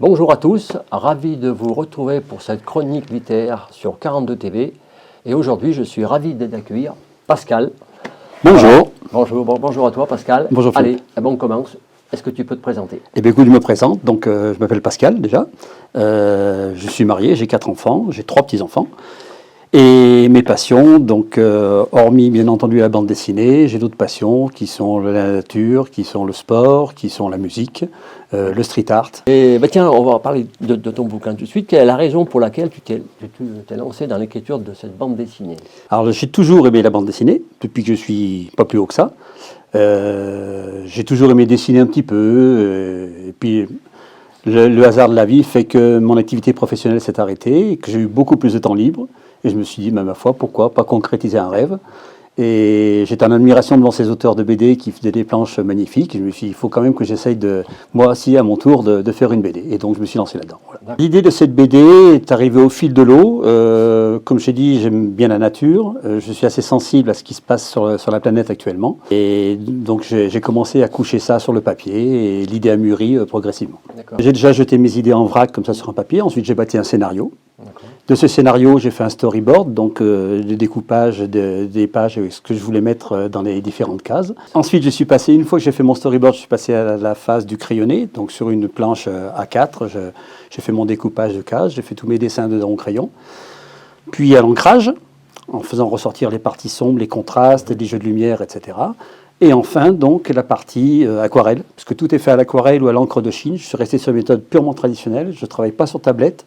Bonjour à tous, ravi de vous retrouver pour cette chronique littéraire sur 42 TV. Et aujourd'hui, je suis ravi d'accueillir Pascal. Bonjour. Bonjour à toi Pascal. Bonjour Philippe. Allez, on commence. Est-ce que tu peux te présenter? Eh bien écoute, je me présente. Donc, je m'appelle Pascal déjà. Je suis marié, j'ai 4 enfants, j'ai 3 petits-enfants. Et mes passions, donc, hormis bien entendu la bande dessinée, j'ai d'autres passions qui sont la nature, qui sont le sport, qui sont la musique, le street art. Et tiens, on va parler de ton bouquin tout de suite. Quelle est la raison pour laquelle tu t'es lancé dans l'écriture de cette bande dessinée? Alors j'ai toujours aimé la bande dessinée, depuis que je suis pas plus haut que ça. J'ai toujours aimé dessiner un petit peu, et puis le hasard de la vie fait que mon activité professionnelle s'est arrêtée, et que j'ai eu beaucoup plus de temps libre. Et je me suis dit, ma foi, pourquoi pas concrétiser un rêve? Et j'étais en admiration devant ces auteurs de BD qui faisaient des planches magnifiques. Et je me suis dit, il faut quand même que j'essaye, moi aussi, à mon tour, de faire une BD. Et donc, je me suis lancé là-dedans. Voilà. L'idée de cette BD est arrivée au fil de l'eau. Comme j'ai dit, j'aime bien la nature. Je suis assez sensible à ce qui se passe sur la planète actuellement. Et donc, j'ai commencé à coucher ça sur le papier. Et l'idée a mûri progressivement. J'ai déjà jeté mes idées en vrac, comme ça, sur un papier. Ensuite, j'ai bâti un scénario. De ce scénario, j'ai fait un storyboard, donc le découpage des pages, ce que je voulais mettre dans les différentes cases. Ensuite, une fois que j'ai fait mon storyboard, je suis passé à la phase du crayonné, donc sur une planche A4, j'ai fait mon découpage de cases, j'ai fait tous mes dessins dedans au crayon. Puis à l'ancrage, en faisant ressortir les parties sombres, les contrastes, les jeux de lumière, etc. Et enfin, donc, la partie aquarelle, parce que tout est fait à l'aquarelle ou à l'encre de Chine. Je suis resté sur une méthode purement traditionnelle, je ne travaille pas sur tablette.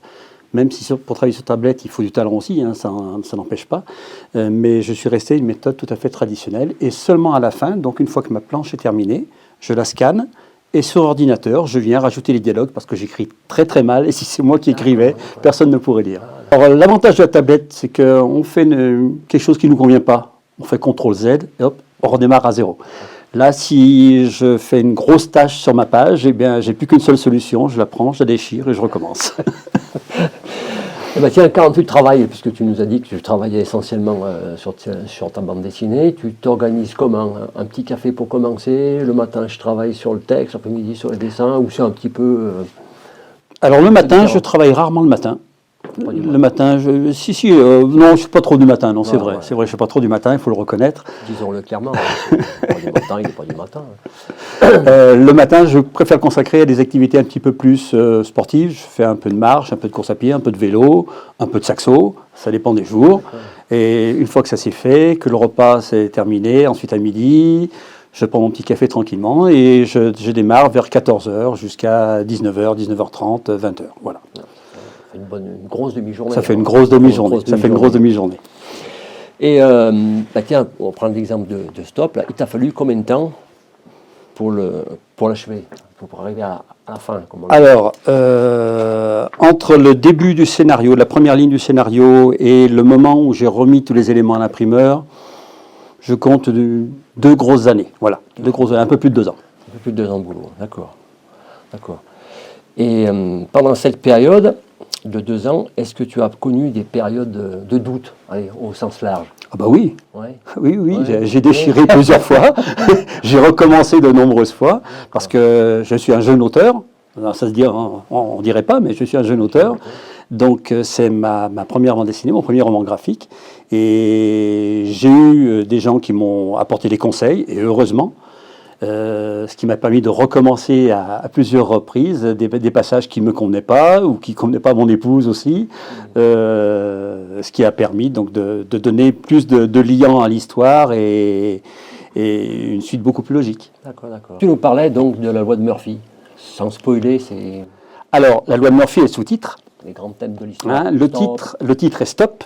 Même si pour travailler sur tablette, il faut du talent aussi, hein, ça n'empêche pas. Mais je suis resté une méthode tout à fait traditionnelle. Et seulement à la fin, donc une fois que ma planche est terminée, je la scanne. Et sur ordinateur, je viens rajouter les dialogues parce que j'écris très très mal. Et si c'est moi qui écrivais, personne ne pourrait lire. Alors l'avantage de la tablette, c'est qu'on fait quelque chose qui ne nous convient pas. On fait CTRL-Z et hop, on redémarre à zéro. Là, si je fais une grosse tâche sur ma page, eh bien, j'ai plus qu'une seule solution. Je la prends, je la déchire et je recommence. Eh ben tiens, quand tu travailles, puisque tu nous as dit que tu travaillais essentiellement sur ta bande dessinée, tu t'organises comment? Un petit café pour commencer, le matin je travaille sur le texte, l'après-midi sur les dessins, ou c'est un petit peu... Alors le matin, je travaille rarement le matin. Le matin, non, je ne suis pas trop du matin, non, c'est vrai. Ouais. C'est vrai, je ne suis pas trop du matin, il faut le reconnaître. Disons-le clairement, il n'est pas du matin. Le matin, je préfère consacrer à des activités un petit peu plus sportives. Je fais un peu de marche, un peu de course à pied, un peu de vélo, un peu de saxo, ça dépend des jours. Et une fois que ça s'est fait, que le repas s'est terminé, ensuite à midi, je prends mon petit café tranquillement et je démarre vers 14h jusqu'à 19h, 19h30, 20h, voilà. Une grosse demi-journée. Ça fait une grosse demi-journée. Et tiens, on prend l'exemple de Stop. Là. Il t'a fallu combien de temps pour l'achever, pour arriver à la fin? Alors, entre le début du scénario, la première ligne du scénario et le moment où j'ai remis tous les éléments à l'imprimeur, je compte 2 grosses années. Voilà, 2 grosses années, un peu plus de 2 ans. Un peu plus de 2 ans de boulot, d'accord. Et pendant cette période de 2 ans, est-ce que tu as connu des périodes de doute, au sens large? Ah bah oui, ouais. Oui, ouais. J'ai déchiré plusieurs fois, j'ai recommencé de nombreuses fois, parce que je suis un jeune auteur, alors, ça se dit, on ne dirait pas, mais je suis un jeune auteur, donc c'est ma première bande dessinée, mon premier roman graphique, et j'ai eu des gens qui m'ont apporté des conseils, et heureusement, ce qui m'a permis de recommencer à plusieurs reprises des passages qui ne me convenaient pas ou qui ne convenaient pas à mon épouse aussi, ce qui a permis donc de donner plus de liant à l'histoire et une suite beaucoup plus logique. D'accord. Tu nous parlais donc de la loi de Murphy, sans spoiler, c'est... Alors, la loi de Murphy est le sous-titre. Les grands thèmes de l'histoire. Hein, le titre est Stop.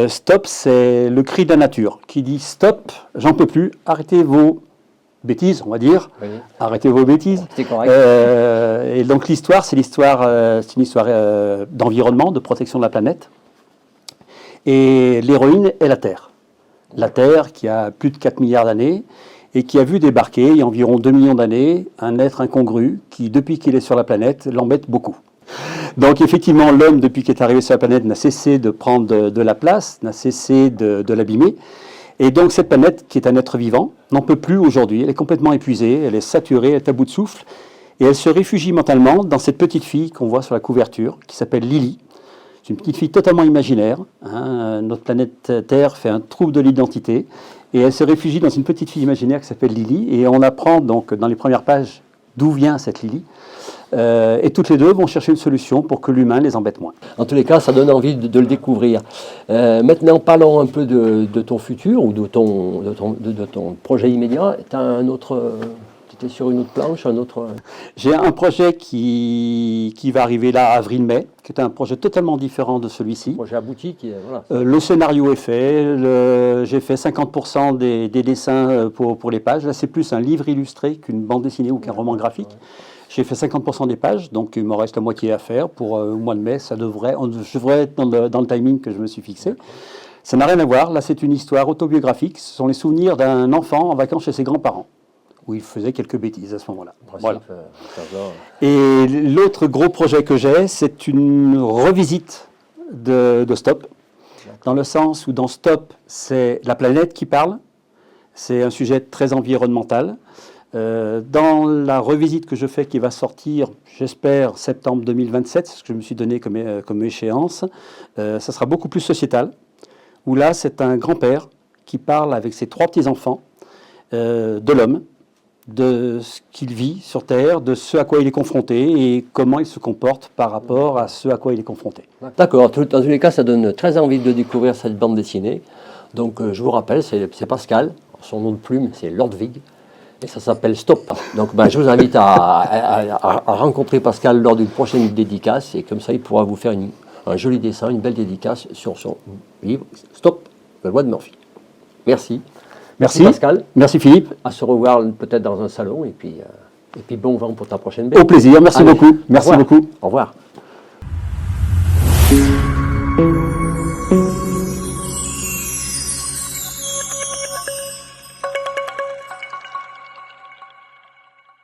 Stop, c'est le cri de la nature qui dit stop, j'en peux plus, arrêtez vos bêtises, on va dire. Oui. Arrêtez vos bêtises. C'est correct. Et donc l'histoire, c'est une histoire d'environnement, de protection de la planète. Et l'héroïne est la Terre. La Terre qui a plus de 4 milliards d'années et qui a vu débarquer, il y a environ 2 millions d'années, un être incongru qui, depuis qu'il est sur la planète, l'embête beaucoup. Donc effectivement, l'homme, depuis qu'il est arrivé sur la planète, n'a cessé de prendre de la place, n'a cessé de l'abîmer. Et donc cette planète, qui est un être vivant, n'en peut plus aujourd'hui. Elle est complètement épuisée, elle est saturée, elle est à bout de souffle. Et elle se réfugie mentalement dans cette petite fille qu'on voit sur la couverture, qui s'appelle Lily. C'est une petite fille totalement imaginaire. Hein. Notre planète Terre fait un trouble de l'identité. Et elle se réfugie dans une petite fille imaginaire qui s'appelle Lily. Et on apprend donc dans les premières pages d'où vient cette Lily. Et toutes les deux vont chercher une solution pour que l'humain les embête moins. En tous les cas, ça donne envie de le découvrir. Maintenant, parlons un peu de ton futur ou de ton projet immédiat. Tu as un autre... tu étais sur une autre planche, un autre... J'ai un projet qui va arriver là, avril-mai, qui est un projet totalement différent de celui-ci. Projet abouti, voilà. Le scénario est fait, j'ai fait 50% des dessins pour les pages. Là, c'est plus un livre illustré qu'une bande dessinée ou qu'un roman graphique. Ouais. J'ai fait 50% des pages, donc il me reste la moitié à faire. Pour au mois de mai, je devrais être dans le timing que je me suis fixé. Ça n'a rien à voir. Là, c'est une histoire autobiographique. Ce sont les souvenirs d'un enfant en vacances chez ses grands-parents, où il faisait quelques bêtises à ce moment-là. Voilà. Et l'autre gros projet que j'ai, c'est une revisite de Stop, dans le sens où dans Stop, c'est la planète qui parle. C'est un sujet très environnemental. Dans la revisite que je fais, qui va sortir, j'espère, septembre 2027, c'est ce que je me suis donné comme échéance, ça sera beaucoup plus sociétal, où là, c'est un grand-père qui parle avec ses 3 petits-enfants de l'homme, de ce qu'il vit sur Terre, de ce à quoi il est confronté et comment il se comporte par rapport à ce à quoi il est confronté. D'accord, dans tous les cas, ça donne très envie de découvrir cette bande dessinée. Donc, je vous rappelle, c'est Pascal, son nom de plume, c'est Lordwig. Et ça s'appelle Stop. Donc je vous invite à rencontrer Pascal lors d'une prochaine dédicace. Et comme ça, il pourra vous faire un joli dessin, une belle dédicace sur son livre Stop, la loi de Murphy. Merci. Merci Pascal. Merci Philippe. À se revoir peut-être dans un salon. Et puis bon vent pour ta prochaine BD. Au plaisir. Merci beaucoup. Merci beaucoup. Au revoir.